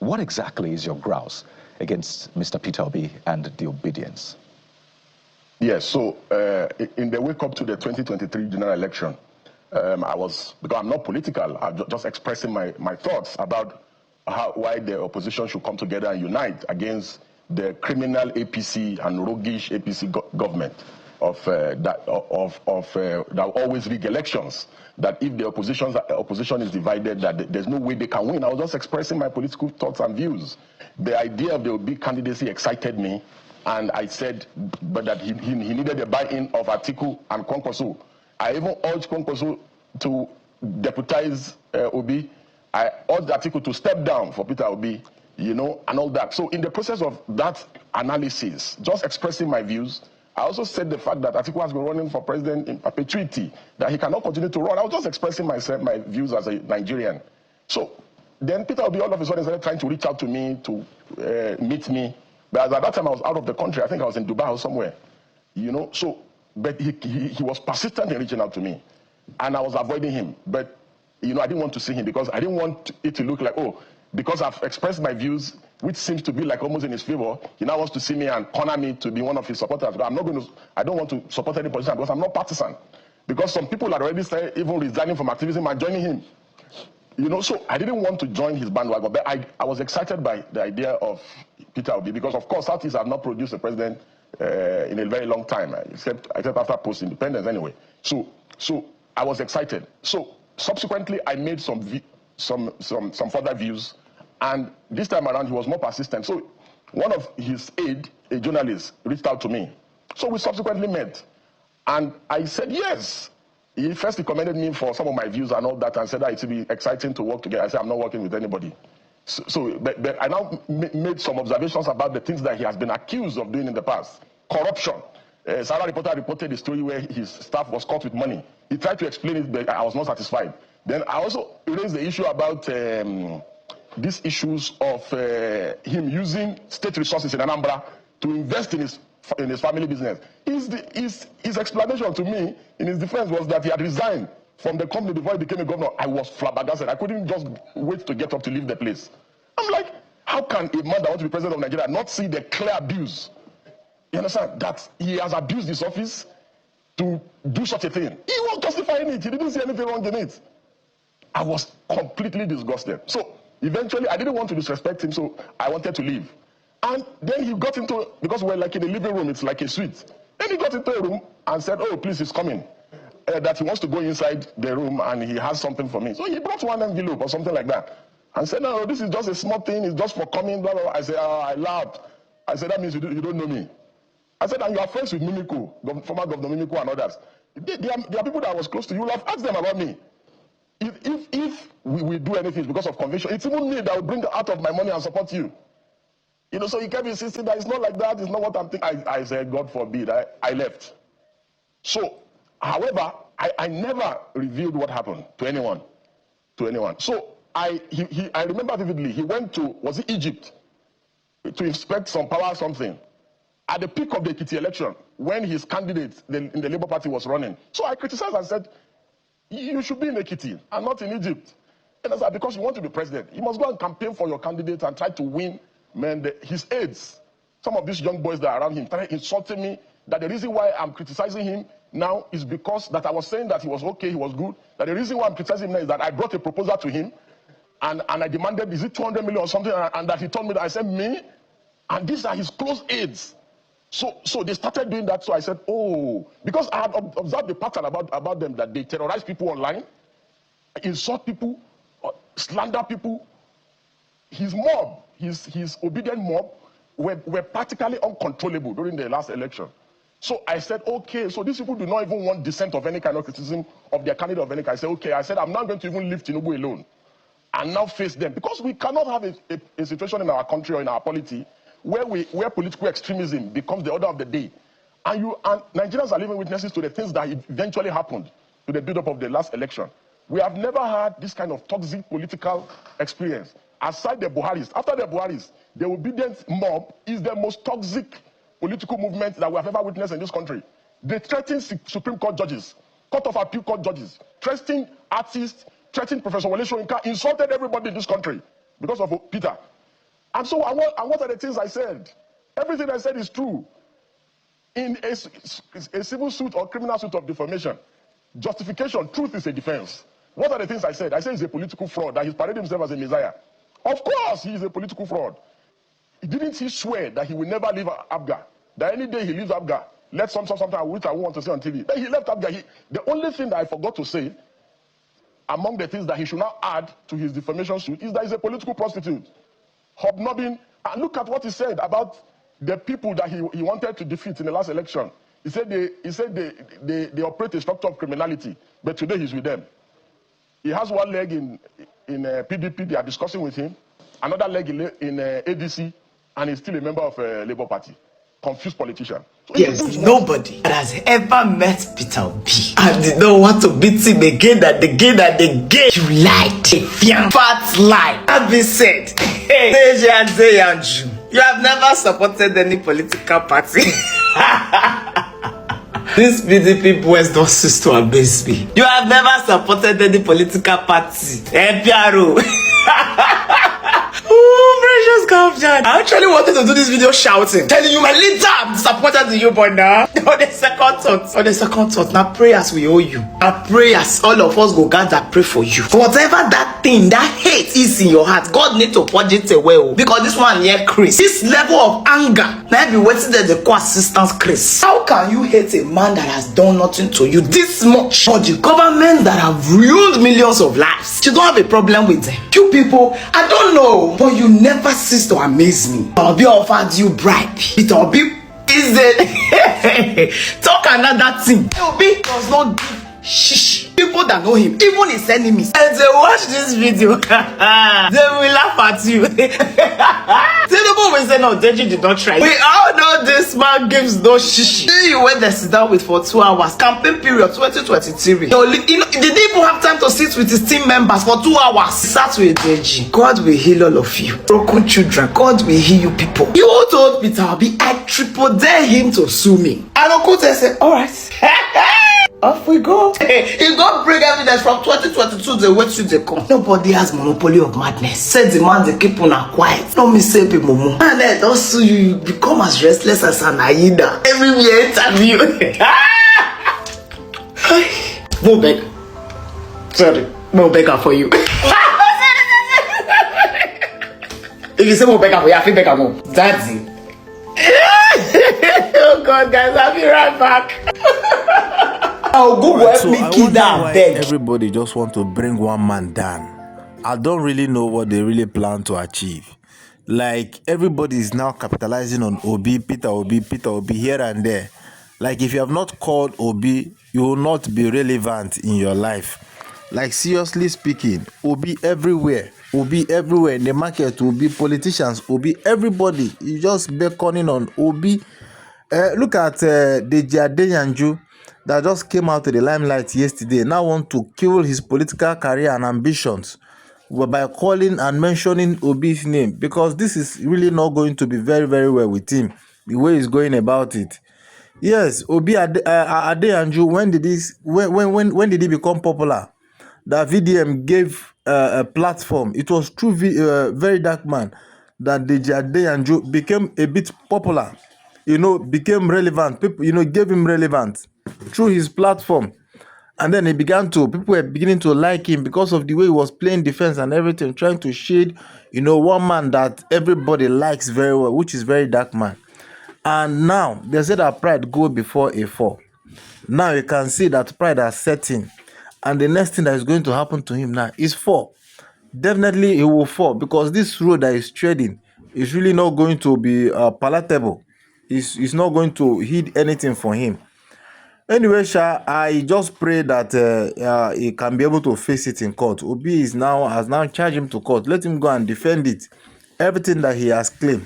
What exactly is your grouse against Mr. Peter Obi and the obedience? Yes, so in the wake up to the 2023 general election, because I'm not political, I'm just expressing my thoughts about why the opposition should come together and unite against the criminal APC and roguish APC government that always rig elections. That if the opposition is divided, that there's no way they can win. I was just expressing my political thoughts and views. The idea of the Obi candidacy excited me, and I said, but that he needed the buy-in of Atiku and Kwankwaso. I even urged Kwankwaso to deputize Obi. I urged Atiku to step down for Peter Obi, and all that. So in the process of that analysis, just expressing my views, I also said the fact that Atiku has been running for president in perpetuity, that he cannot continue to run. I was just expressing my views as a Nigerian. So then Peter Obi all of a sudden started trying to reach out to me to meet me. But at that time I was out of the country. I think I was in Dubai or somewhere. So, but he was persistent in reaching out to me. And I was avoiding him. But, I didn't want to see him because I didn't want it to look like, because I've expressed my views, which seems to be like almost in his favor, he now wants to see me and corner me to be one of his supporters. But I don't want to support any position because I'm not partisan. Because some people had already started even resigning from activism and joining him. So I didn't want to join his bandwagon. But I was excited by the idea of Peter Obi because, of course, Southeast have not produced a president in a very long time, except after post-independence anyway. So I was excited. So subsequently, I made some further views. And this time around, he was more persistent. So one of his aide, a journalist, reached out to me. So we subsequently met. And I said, yes. He first recommended me for some of my views and all that and said that it would be exciting to work together. I said, I'm not working with anybody. But I now made some observations about the things that he has been accused of doing in the past. Corruption. Sarah Reporter reported the story where his staff was caught with money. He tried to explain it, but I was not satisfied. Then I also raised the issue about these issues of him using state resources in Anambra to invest in his family business. His explanation to me in his defense was that he had resigned from the company before he became a governor. I was flabbergasted. I couldn't just wait to get up to leave the place. I'm like, how can a man that wants to be president of Nigeria not see the clear abuse? You understand? That he has abused his office to do such a thing. He was justifying it. He didn't see anything wrong in it. I was completely disgusted. So eventually, I didn't want to disrespect him, so I wanted to leave. And then he got into, because we're like in the living room, it's like a suite. Then he got into a room and said, please, he's coming. That he wants to go inside the room and he has something for me. So he brought one envelope or something like that. And said, no, this is just a small thing. It's just for coming, blah, blah, blah. I said, I laughed. I said, that means you don't know me. I said, and you are friends with Mimiko, former Governor Mimiko and others. There are people that I was close to. You will have asked them about me. If we do anything because of conviction, it's even me that will bring out of my money and support you. So he kept insisting that it's not like that, it's not what I'm thinking. I said, God forbid, I left. So, however, I never revealed what happened to anyone. So I remember vividly, he went to, was it Egypt, to inspect some power or something, at the peak of the Ekiti election, when his candidate in the Labour Party was running. So I criticized and said, you should be in Ekiti and not in Egypt. And I said, because you want to be president, you must go and campaign for your candidate and try to win his aides. Some of these young boys that are around him started insulting me, that the reason why I'm criticizing him now is because that I was saying that he was okay, he was good. That the reason why I'm criticizing him now is that I brought a proposal to him and I demanded, is it 200 million or something? And that he told me that. I said, me? And these are his close aides. So they started doing that. So I said, because I had observed the pattern about them, that they terrorize people online, insult people, slander people. His mob, his obedient mob, were practically uncontrollable during the last election. So I said, okay, so these people do not even want dissent of any kind of criticism of their candidate of any kind. I said, okay, I'm not going to even leave Tinubu alone and now face them. Because we cannot have a situation in our country or in our polity where political extremism becomes the order of the day. And Nigerians are living witnesses to the things that eventually happened to the build-up of the last election. We have never had this kind of toxic political experience. Aside the Buharis, after the Buharis, the obedient mob is the most toxic political movement that we have ever witnessed in this country. They threaten Supreme Court judges, Court of Appeal Court judges, threatening artists, threatening Professor Wale Soyinka, insulted everybody in this country because of Peter. And so, what are the things I said? Everything I said is true. In a civil suit or criminal suit of defamation, justification, truth is a defense. What are the things I said? I said he's a political fraud, that he's paraded himself as a messiah. Of course, he is a political fraud. Didn't he swear that he will never leave Abga? That any day he leaves Abga, let something which I want to say on TV. Then he left Abga. The only thing that I forgot to say, among the things that he should now add to his defamation suit, is that he's a political prostitute. Hobnobbing. And look at what he said about the people that he wanted to defeat in the last election. He said they operate a structure of criminality, but today he's with them. He has one leg in PDP, they are discussing with him, another leg in ADC, and he's still a member of Labour Party. Confused politician. So yes, nobody has ever met Peter Obi and did not want to beat him again and again and again. You lied. A fat lie. That being said, Deji and Deji, you have never supported any political party. These PDP boys don't cease to amaze me. You have never supported any political party. Piaro. Oh, precious Captain. I actually wanted to do this video shouting, telling you, my leader, I'm disappointed in you, but now, on the second thought, now prayers we owe you. Now prayers, all of us go gather, pray for you. For whatever that thing, that hate is in your heart, God need to purge it away. Because this one here, Chris, this level of anger, now be waiting that the co-assistance, Chris. How can you hate a man that has done nothing to you this much? For the government that have ruined millions of lives, you don't have a problem with them. You people, I don't know, but you never cease to amaze me. Peter Obi offered you bribe. Peter Obi is the talk another thing. Obi does not give shish. People that know him, even his enemies, and they watch this video, they will laugh at you. People will say, no, Deji did not try. We all know this man gives no shish. You went there sit down with for 2 hours. Campaign period 2023. Did he even have time to sit with his team members for 2 hours? Sat with Deji. God will heal all of you. Broken children, God will heal you people. You told Peter Obi, I triple dare him to sue me. And Okute said, all right. Off we go. He go bring evidence from 2022. They wait till they come. Nobody has monopoly of madness. Said the man they keep on quiet. No me say be momo. And then don't sue you. You become as restless as an Aida. Everywhere interview. No beg. Sorry, no beggar for you. If you say no beggar for you, I feel beggar more. That's it. Oh God, guys, I'll be right back. Oh, Google help me kill that beg. Everybody just want to bring one man down. I don't really know what they really plan to achieve. Like, everybody is now capitalizing on Obi, Peter Obi here and there. Like, if you have not called Obi, you will not be relevant in your life. Like, seriously speaking, Obi everywhere in the market, Obi politicians, Obi everybody. You just beckoning on Obi. Look at Deji that just came out to the limelight yesterday. Now want to kill his political career and ambitions by calling and mentioning Obi's name, because this is really not going to be very, very well with him, the way he's going about it. Yes, Obi Adeyanju, when did he become popular? That VDM gave a platform. It was through Very Dark Man that Deji Adeyanju became a bit popular. Became relevant. People, gave him relevance through his platform. And then people were beginning to like him because of the way he was playing defense and everything, trying to shade, one man that everybody likes very well, which is Very Dark Man. And now, they said that pride go before a fall. Now you can see that pride has set in. And the next thing that is going to happen to him now is fall. Definitely he will fall, because this road that he's treading is really not going to be palatable. It's not going to heed anything for him. Anyway, I just pray that he can be able to face it in court. Obi has now charged him to court. Let him go and defend it. Everything that he has claimed.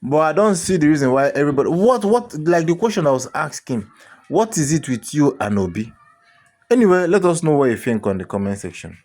But I don't see the reason why everybody... Like the question I was asking, what is it with you and Obi? Anyway, let us know what you think on the comment section.